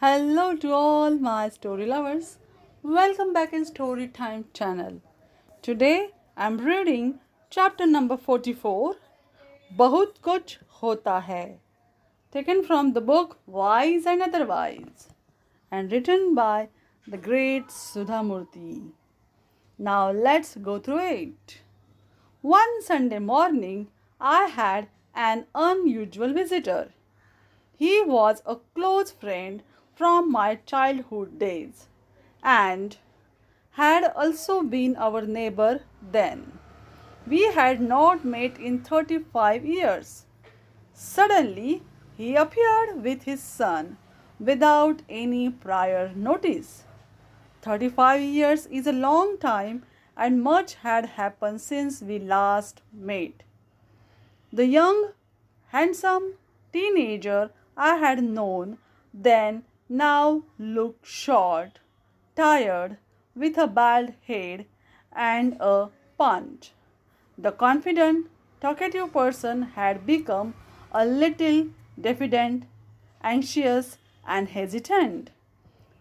Hello to all my story lovers. Welcome back in Story Time channel. Today I'm reading chapter number 44 बहुत कुछ होता है, taken from the book Wise and Otherwise and written by the great Sudha Murty. Now let's go through it. One Sunday morning I had an unusual visitor. He was a close friend from my childhood days and had also been our neighbor then. We had not met in 35 years. Suddenly, he appeared with his son without any prior notice. 35 years is a long time and much had happened since we last met. The young, handsome teenager I had known then now looked short, tired, with a bald head and a punch. The confident, talkative person had become a little diffident, anxious, and hesitant.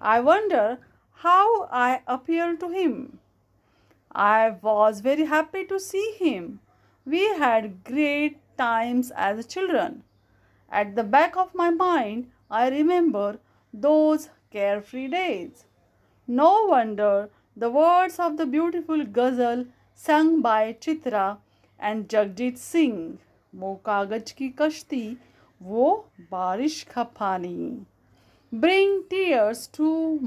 I wonder how I appeared to him. I was very happy to see him. We had great times as children. At the back of my mind, I remember those carefree days. No wonder the words of the beautiful ghazal sung by Chitra and Jagjit Singh, वो कागज की कश्ती, वो बारिश का पानी, bring tears to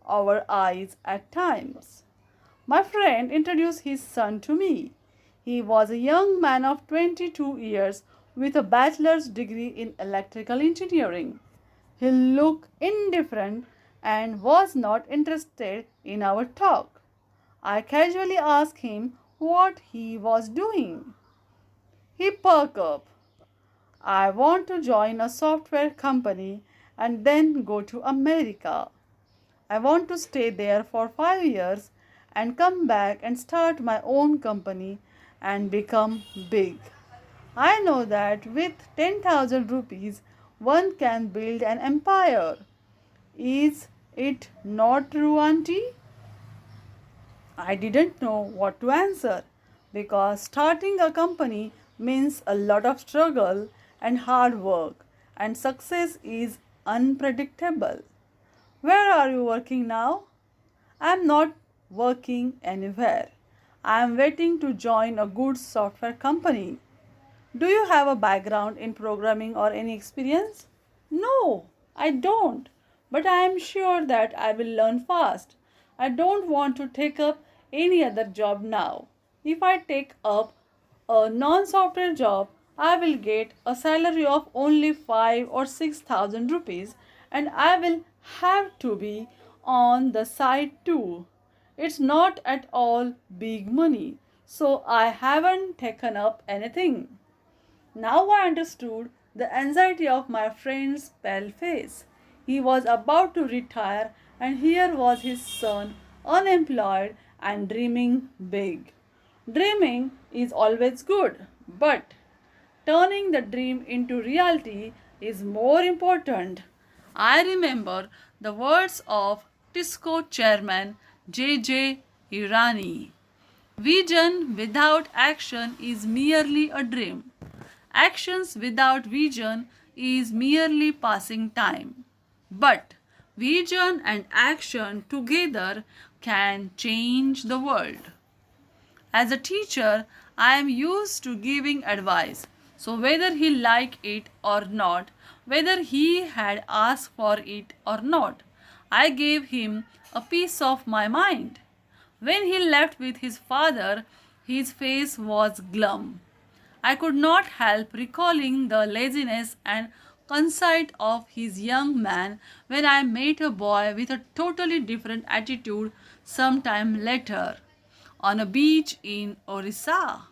our eyes at times. My friend introduced his son to me. He was a young man of 22 years with a bachelor's degree in electrical engineering. He looked indifferent and was not interested in our talk. I casually asked him what he was doing. He perked up. I want to join a software company and then go to America. I want to stay there for 5 years and come back and start my own company and become big. I know that with 10,000 rupees one can build an empire. Is it not true, Auntie? I didn't know what to answer because starting a company means a lot of struggle and hard work, and success is unpredictable. Where are you working now? I am not working anywhere. I am waiting to join a good software company. Do you have a background in programming or any experience? No, I don't. But I am sure that I will learn fast. I don't want to take up any other job now. If I take up a non-software job, I will get a salary of only 5 or 6,000 rupees and I will have to be on the side too. It's not at all big money, so I haven't taken up anything. Now I understood the anxiety of my friend's pale face. He was about to retire, and here was his son, unemployed and dreaming big. Dreaming is always good, but turning the dream into reality is more important. I remember the words of TISCO chairman J. Irani. Vision without action is merely a dream. Actions without vision is merely passing time. But vision and action together can change the world. As a teacher, I am used to giving advice. So whether he liked it or not, whether he had asked for it or not, I gave him a piece of my mind. When he left with his father, his face was glum. I could not help recalling the laziness and conceit of his young man when I met a boy with a totally different attitude some time later on a beach in Orissa.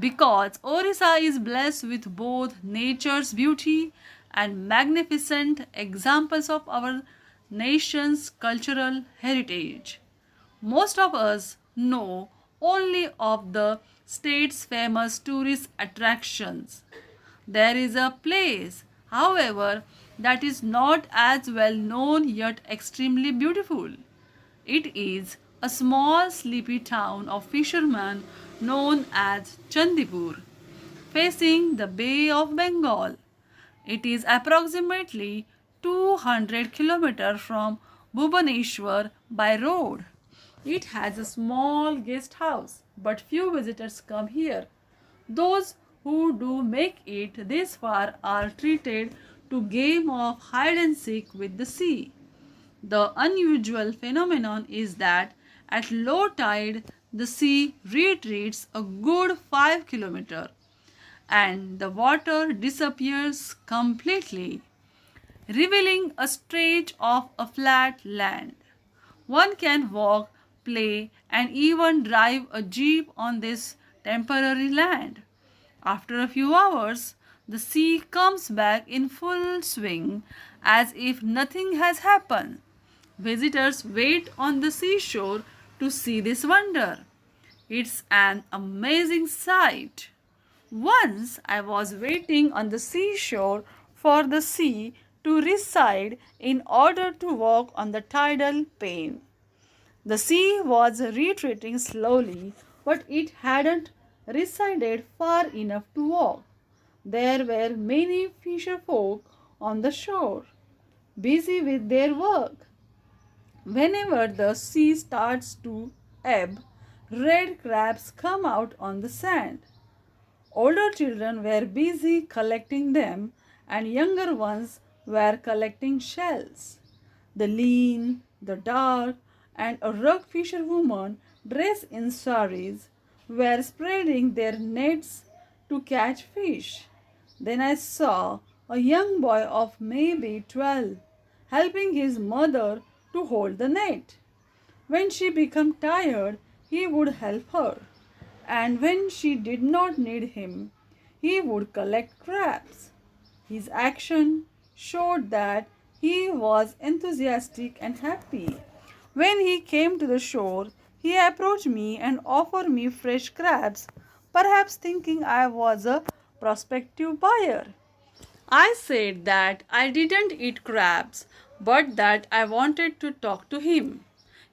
Because Orissa is blessed with both nature's beauty and magnificent examples of our nation's cultural heritage. Most of us know only of the state's famous tourist attractions. There is a place, however, that is not as well known yet extremely beautiful. It is a small sleepy town of fishermen known as Chandipur, facing the Bay of Bengal. It is approximately 200 kilometers from Bhubaneswar by road. It has a small guest house, but few visitors come here. Those who do make it this far are treated to game of hide and seek with the sea. The unusual phenomenon is that at low tide the sea retreats a good 5 kilometers and the water disappears completely, revealing a stretch of a flat land. One can walk, play, and even drive a jeep on this temporary land. After a few hours, the sea comes back in full swing as if nothing has happened. Visitors wait on the seashore to see this wonder. It's an amazing sight. Once I was waiting on the seashore for the sea to recede in order to walk on the tidal pane. The sea was retreating slowly, but it hadn't receded far enough to walk. There were many fisher folk on the shore, busy with their work. Whenever the sea starts to ebb, red crabs come out on the sand. Older children were busy collecting them, and younger ones were collecting shells. The lean, the dark, and a rugged fisherwoman dressed in saris were spreading their nets to catch fish. Then I saw a young boy of maybe 12 helping his mother to hold the net. When she became tired, he would help her, and when she did not need him, he would collect crabs. His action showed that he was enthusiastic and happy. When he came to the shore, he approached me and offered me fresh crabs, perhaps thinking I was a prospective buyer. I said that I didn't eat crabs, but that I wanted to talk to him.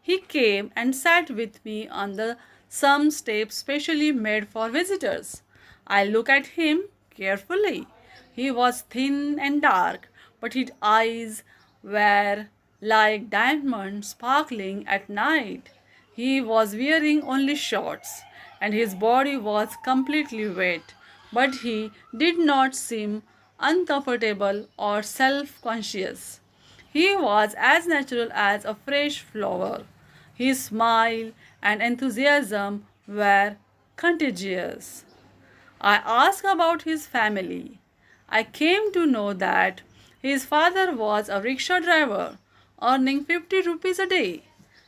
He came and sat with me on the some steps specially made for visitors. I looked at him carefully. He was thin and dark, but his eyes were like diamonds sparkling at night. He was wearing only shorts, and his body was completely wet, but he did not seem uncomfortable or self conscious. He was as natural as a fresh flower. His smile and enthusiasm were contagious. I asked about his family. I came to know that his father was a rickshaw driver, earning 50 rupees a day.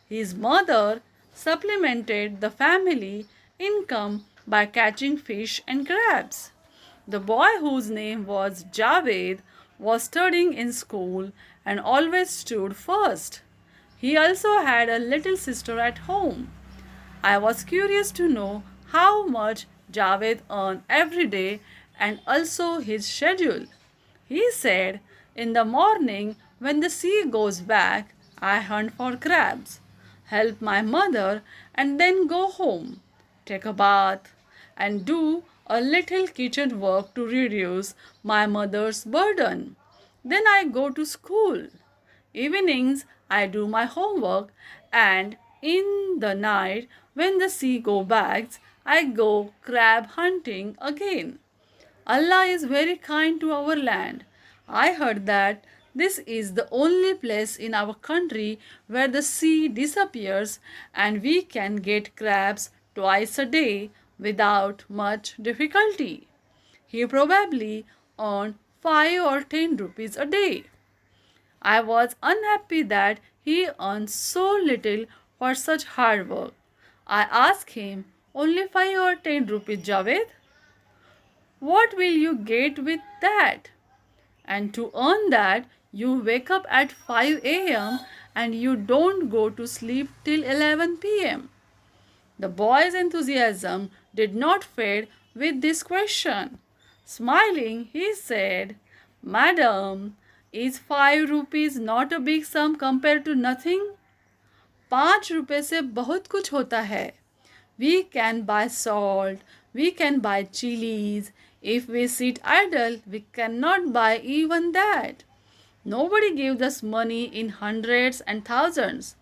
His mother supplemented the family income by catching fish and crabs. The boy, whose name was Javed, was studying in school and always stood first. He also had a little sister at home. I was curious to know how much Javed earned every day and also his schedule. He said, "In the morning, when the sea goes back, I hunt for crabs, help my mother, and then go home, take a bath, and do a little kitchen work to reduce my mother's burden. Then I go to school. Evenings, I do my homework, and in the night, when the sea goes back, I go crab hunting again. Allah is very kind to our land. I heard that this is the only place in our country where the sea disappears and we can get crabs twice a day without much difficulty. He probably earned 5 or 10 rupees a day. I was unhappy that he earned so little for such hard work. I asked him, "Only 5 or 10 rupees, Javed? What will you get with that? And to earn that, you wake up at 5 a.m. and you don't go to sleep till 11 p.m. The boy's enthusiasm did not fade with this question. Smiling, he said, "Madam, Is 5 rupees not a big sum compared to nothing? 5 रुपए से बहुत कुछ होता है. We can buy salt, we can buy chilies. If we sit idle, we cannot buy even that. Nobody gives us money in hundreds and thousands.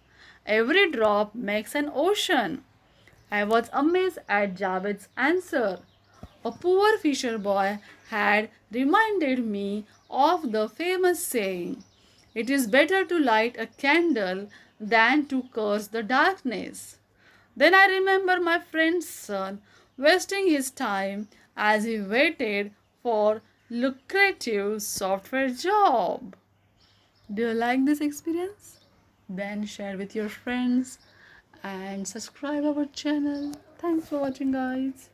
Every drop makes an ocean. I was amazed at Javed's answer. A poor fisher boy had reminded me of the famous saying, "It is better to light a candle than to curse the darkness." Then I remember my friend's son wasting his time as he waited for lucrative software job. Do you like this experience? Then share with your friends and subscribe our channel. Thanks for watching, guys.